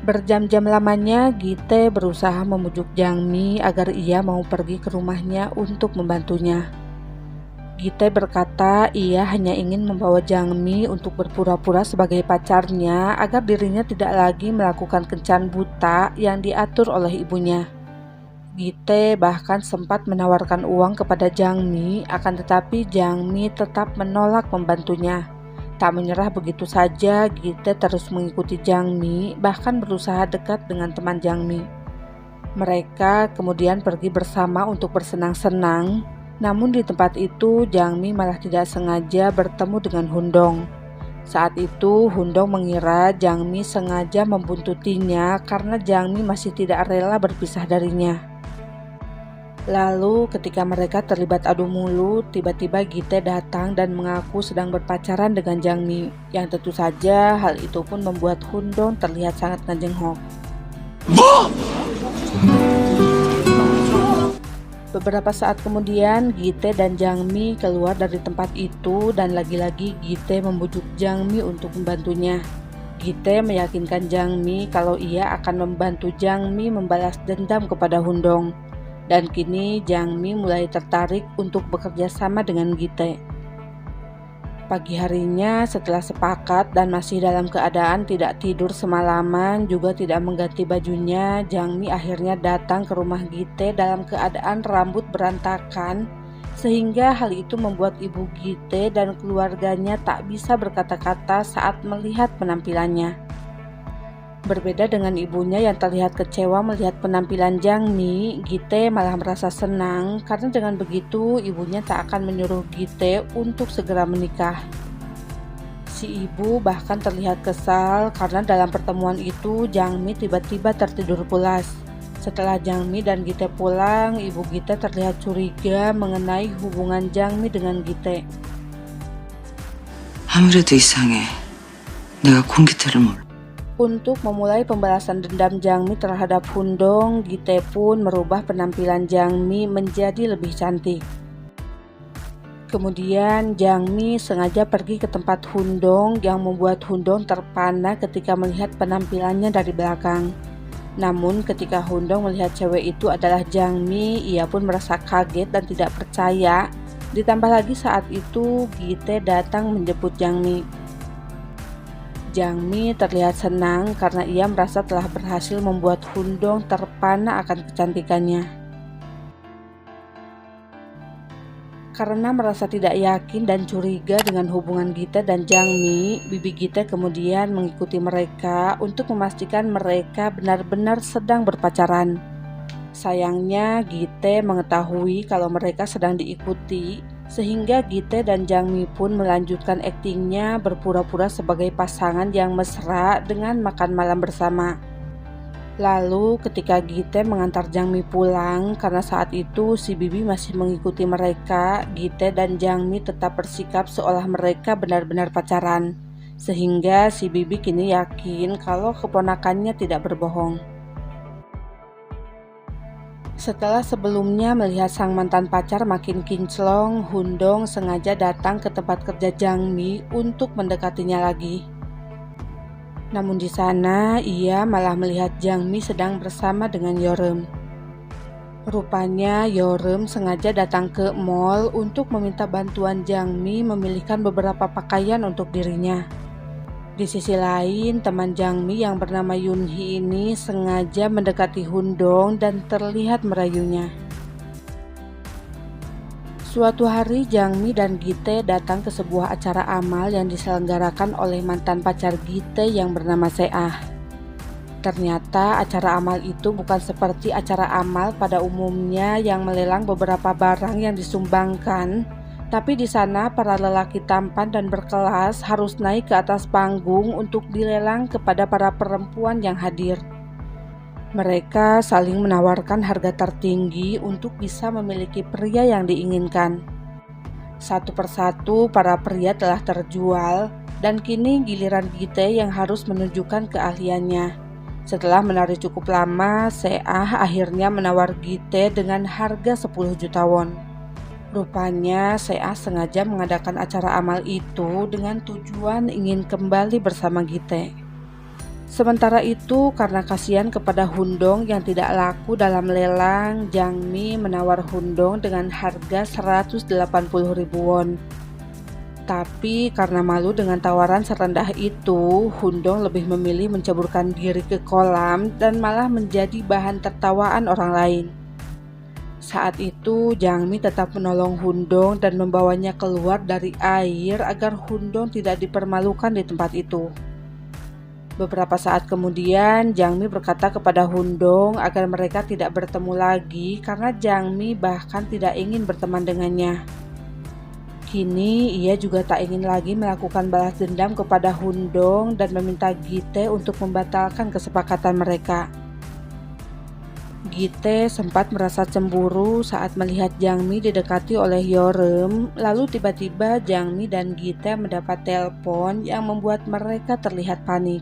Berjam-jam lamanya Gite berusaha membujuk Jangmi agar ia mau pergi ke rumahnya untuk membantunya. Gite berkata ia hanya ingin membawa Jangmi untuk berpura-pura sebagai pacarnya agar dirinya tidak lagi melakukan kencan buta yang diatur oleh ibunya. Gite bahkan sempat menawarkan uang kepada Jangmi, akan tetapi Jangmi tetap menolak membantunya. Tak menyerah begitu saja, Gite terus mengikuti Jangmi, bahkan berusaha dekat dengan teman Jangmi. Mereka kemudian pergi bersama untuk bersenang-senang, namun di tempat itu Jangmi malah tidak sengaja bertemu dengan Hundong. Saat itu Hundong mengira Jangmi sengaja membuntutinya karena Jangmi masih tidak rela berpisah darinya. Lalu ketika mereka terlibat adu mulut, tiba-tiba Gite datang dan mengaku sedang berpacaran dengan Jangmi, yang tentu saja hal itu pun membuat Hundong terlihat sangat ngejengok. Beberapa saat kemudian Gite dan Jangmi keluar dari tempat itu dan lagi-lagi Gite membujuk Jangmi untuk membantunya. Gite meyakinkan Jangmi kalau ia akan membantu Jangmi membalas dendam kepada Hundong. Dan kini Jangmi mulai tertarik untuk bekerja sama dengan Gite. Pagi harinya setelah sepakat dan masih dalam keadaan tidak tidur semalaman juga tidak mengganti bajunya, Jangmi akhirnya datang ke rumah Gite dalam keadaan rambut berantakan, sehingga hal itu membuat ibu Gite dan keluarganya tak bisa berkata-kata saat melihat penampilannya. Berbeda dengan ibunya yang terlihat kecewa melihat penampilan Jangmi, Gite malah merasa senang karena dengan begitu ibunya tak akan menyuruh Gite untuk segera menikah. Si ibu bahkan terlihat kesal karena dalam pertemuan itu Jangmi tiba-tiba tertidur pulas. Setelah Jangmi dan Gite pulang, ibu Gite terlihat curiga mengenai hubungan Jangmi dengan Gite. 아무래도 이상해. 내가 콩기태를 몰라. Untuk memulai pembalasan dendam Jangmi terhadap Hundong, Gite pun merubah penampilan Jangmi menjadi lebih cantik. Kemudian Jangmi sengaja pergi ke tempat Hundong yang membuat Hundong terpana ketika melihat penampilannya dari belakang. Namun ketika Hundong melihat cewek itu adalah Jangmi, ia pun merasa kaget dan tidak percaya. Ditambah lagi saat itu Gite datang menjemput Jangmi. Jangmi terlihat senang karena ia merasa telah berhasil membuat Hundong terpana akan kecantikannya. Karena merasa tidak yakin dan curiga dengan hubungan Gite dan Jangmi, bibi Gite kemudian mengikuti mereka untuk memastikan mereka benar-benar sedang berpacaran. Sayangnya Gite mengetahui kalau mereka sedang diikuti, sehingga Gite dan Jangmi pun melanjutkan aktingnya berpura-pura sebagai pasangan yang mesra dengan makan malam bersama. Lalu ketika Gite mengantar Jangmi pulang, karena saat itu si bibi masih mengikuti mereka, Gite dan Jangmi tetap bersikap seolah mereka benar-benar pacaran, sehingga si bibi kini yakin kalau keponakannya tidak berbohong. Setelah sebelumnya melihat sang mantan pacar makin kinclong, Hundong sengaja datang ke tempat kerja Jangmi untuk mendekatinya lagi. Namun di sana ia malah melihat Jangmi sedang bersama dengan Yorem. Rupanya Yorem sengaja datang ke mall untuk meminta bantuan Jangmi memilihkan beberapa pakaian untuk dirinya. Di sisi lain, teman Jangmi yang bernama Yunhee ini sengaja mendekati Hundong dan terlihat merayunya. Suatu hari Jangmi dan Gite datang ke sebuah acara amal yang diselenggarakan oleh mantan pacar Gite yang bernama Seah. Ternyata acara amal itu bukan seperti acara amal pada umumnya yang melelang beberapa barang yang disumbangkan, tapi di sana para lelaki tampan dan berkelas harus naik ke atas panggung untuk dilelang kepada para perempuan yang hadir. Mereka saling menawarkan harga tertinggi untuk bisa memiliki pria yang diinginkan. Satu persatu para pria telah terjual dan kini giliran Gite yang harus menunjukkan keahliannya. Setelah menari cukup lama, Seah akhirnya menawar Gite dengan harga 10 juta won. Rupanya Seah sengaja mengadakan acara amal itu dengan tujuan ingin kembali bersama Gite. Sementara itu, karena kasihan kepada Hundong yang tidak laku dalam lelang, Jiang Mi menawar Hundong dengan harga 180.000 won. Tapi karena malu dengan tawaran serendah itu, Hundong lebih memilih menceburkan diri ke kolam dan malah menjadi bahan tertawaan orang lain. Saat itu, Jiang Mi tetap menolong Hundong dan membawanya keluar dari air agar Hundong tidak dipermalukan di tempat itu. Beberapa saat kemudian, Jiang Mi berkata kepada Hundong agar mereka tidak bertemu lagi karena Jiang Mi bahkan tidak ingin berteman dengannya. Kini, ia juga tak ingin lagi melakukan balas dendam kepada Hundong dan meminta Gite untuk membatalkan kesepakatan mereka. Gite sempat merasa cemburu saat melihat Jiang Mi didekati oleh Yorem, lalu tiba-tiba Jiang Mi dan Gite mendapat telepon yang membuat mereka terlihat panik.